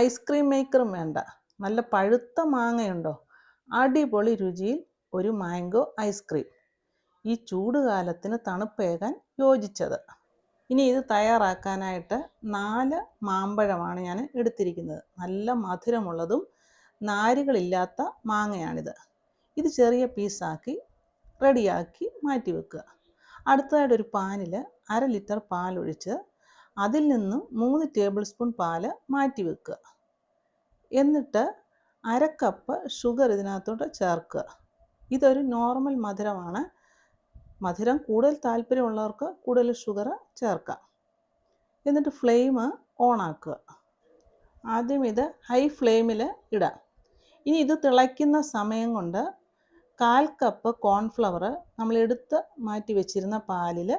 Ice cream മേക്കറും വേണ്ട. നല്ല പഴുത്ത മാങ്ങയുണ്ടോ? അടിപൊളി രുചിയിൽ ഒരു മാംഗോ ഐസ്ക്രീം. ഈ ചൂടുകാലത്തിന് തണുപ്പേകാൻ യോജിച്ചത്. ഇനി ഇത് തയ്യാറാക്കാനായിട്ട് 4 മാമ്പഴമാണ് ഞാൻ എടുത്തിരിക്കുന്നത്. നല്ല മധുരമുള്ളതും നാരുകളില്ലാത്ത മാങ്ങയാണിത്. ഇത് ചെറിയ പീസാക്കി റെഡിയാക്കി മാറ്റി വെക്കുക. അടുത്തതായിട്ട് ഒരു പാനിൽ 1/2 ലിറ്റർ പാലൊഴിച്ച് അതിൽ നിന്നും 3 ടേബിൾ സ്പൂൺ പാല് മാറ്റി വെക്കുക. എന്നിട്ട് 1/2 കപ്പ് ഷുഗർ ഇതിനകത്തോട്ട് ചേർക്കുക. ഇതൊരു നോർമൽ മധുരമാണ്. മധുരം കൂടുതൽ താല്പര്യമുള്ളവർക്ക് കൂടുതൽ ഷുഗർ ചേർക്കാം. എന്നിട്ട് ഫ്ലെയിം ഓണാക്കുക. ആദ്യം ഇത് ഹൈ ഫ്ലെയിമിൽ ഇടാം. ഇനി ഇത് തിളയ്ക്കുന്ന സമയം കൊണ്ട് 1/4 കപ്പ് കോൺഫ്ലവർ നമ്മൾ എടുത്ത് മാറ്റി വെച്ചിരുന്ന പാലിൽ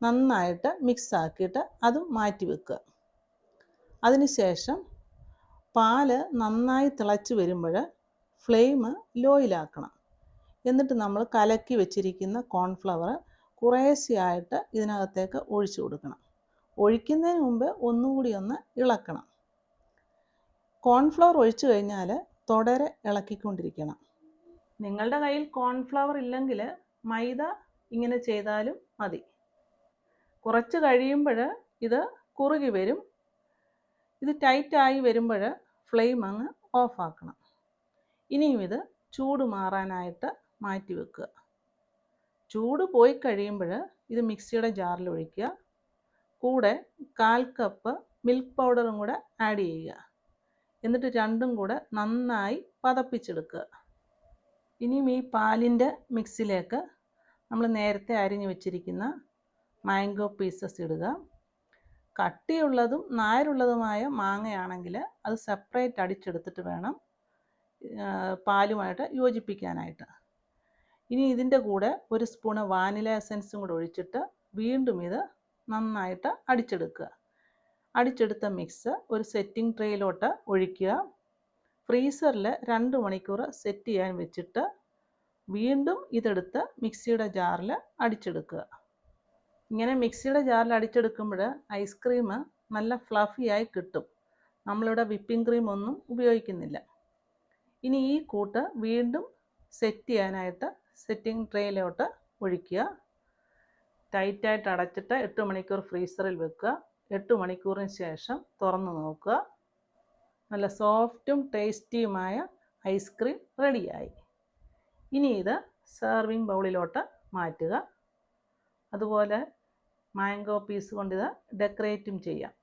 നന്നായിട്ട് മിക്സ് ആക്കിയിട്ട് അതും മാറ്റി വെക്കുക. അതിനുശേഷം പാല് നന്നായി തിളച്ച് വരുമ്പോൾ ഫ്ലെയിം ലോയിലാക്കണം. എന്നിട്ട് നമ്മൾ കലക്കി വെച്ചിരിക്കുന്ന കോൺഫ്ലവർ കുറേശ്ശെയായിട്ട് ഇതിനകത്തേക്ക് ഒഴിച്ചു കൊടുക്കണം. ഒഴിക്കുന്നതിന് മുമ്പ് ഒന്നുകൂടി ഒന്ന് ഇളക്കണം. കോൺഫ്ലവർ ഒഴിച്ചു കഴിഞ്ഞാൽ തുടരെ ഇളക്കിക്കൊണ്ടിരിക്കണം. നിങ്ങളുടെ കയ്യിൽ കോൺഫ്ലവർ ഇല്ലെങ്കിൽ മൈദ ഇങ്ങനെ ചെയ്താലും മതി. കുറച്ച് കഴിയുമ്പോൾ ഇത് കുറുകി വരും. ഇത് ടൈറ്റായി വരുമ്പോൾ ഫ്ലെയിം അങ്ങ് ഓഫാക്കണം. ഇനിയും ഇത് ചൂട് മാറാനായിട്ട് മാറ്റി വെക്കുക. ചൂട് പോയി കഴിയുമ്പോൾ ഇത് മിക്സിയുടെ ജാറിൽ ഒഴിക്കുക. കൂടെ 1/4 കപ്പ് മിൽക്ക് പൗഡറും കൂടെ ആഡ് ചെയ്യുക. എന്നിട്ട് രണ്ടും കൂടെ നന്നായി പതപ്പിച്ചെടുക്കുക. ഇനിയും ഈ പാലിൻ്റെ മിക്സിലേക്ക് നമ്മൾ നേരത്തെ അരിഞ്ഞു വെച്ചിരിക്കുന്ന മാംഗോ പീസസ് ഇടുക. കട്ടിയുള്ളതും നാരുള്ളതുമായ മാങ്ങയാണെങ്കിൽ അത് സെപ്പറേറ്റ് അടിച്ചെടുത്തിട്ട് വേണം പാലുമായിട്ട് യോജിപ്പിക്കാനായിട്ട്. ഇനി ഇതിൻ്റെ കൂടെ 1 സ്പൂണ് വാനില എസൻസും കൂടെ ഒഴിച്ചിട്ട് വീണ്ടും ഇത് നന്നായിട്ട് അടിച്ചെടുക്കുക. അടിച്ചെടുത്ത മിക്സ് ഒരു സെറ്റിംഗ് ട്രേയിലോട്ട് ഒഴിക്കുക. ഫ്രീസറിൽ 2 മണിക്കൂർ സെറ്റ് ചെയ്യാൻ വെച്ചിട്ട് വീണ്ടും ഇതെടുത്ത് മിക്സിയുടെ ജാറിൽ അടിച്ചെടുക്കുക. ഇങ്ങനെ മിക്സിയുടെ ജാറിൽ അടിച്ചെടുക്കുമ്പോൾ ഐസ്ക്രീം നല്ല ഫ്ലഫിയായി കിട്ടും. നമ്മളിവിടെ വിപ്പിംഗ് ക്രീം ഒന്നും ഉപയോഗിക്കുന്നില്ല. ഇനി ഈ കൂട്ട് വീണ്ടും സെറ്റ് ചെയ്യാനായിട്ട് സെറ്റിംഗ് ട്രേയിലോട്ട് ഒഴിക്കുക. ടൈറ്റായിട്ട് അടച്ചിട്ട് 8 മണിക്കൂർ ഫ്രീസറിൽ വെക്കുക. 8 മണിക്കൂറിന് ശേഷം തുറന്ന് നോക്കുക. നല്ല സോഫ്റ്റും ടേസ്റ്റിയുമായ ഐസ്ക്രീം റെഡിയായി. ഇനി ഇത് സെർവിങ് ബൗളിലോട്ട് മാറ്റുക. അതുപോലെ മാംഗോ പീസ് കൊണ്ട് ഇത് ഡെക്കറേറ്റും ചെയ്യാം.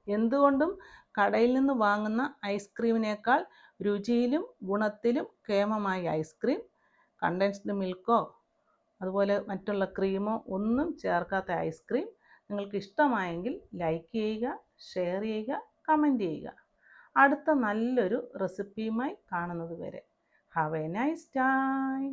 എന്തുകൊണ്ടും കടയിൽ നിന്ന് വാങ്ങുന്ന ഐസ്ക്രീമിനേക്കാൾ രുചിയിലും ഗുണത്തിലും കേമമായ ഐസ്ക്രീം. കണ്ടൻസ്ഡ് മിൽക്കോ അതുപോലെ മറ്റുള്ള ക്രീമോ ഒന്നും ചേർക്കാത്ത ഐസ്ക്രീം. നിങ്ങൾക്ക് ഇഷ്ടമായെങ്കിൽ ലൈക്ക് ചെയ്യുക, ഷെയർ ചെയ്യുക, കമൻറ്റ് ചെയ്യുക. അടുത്ത നല്ലൊരു റെസിപ്പിയുമായി കാണുന്നത് വരെ ഹാവ് എ നൈസ് ടൈം.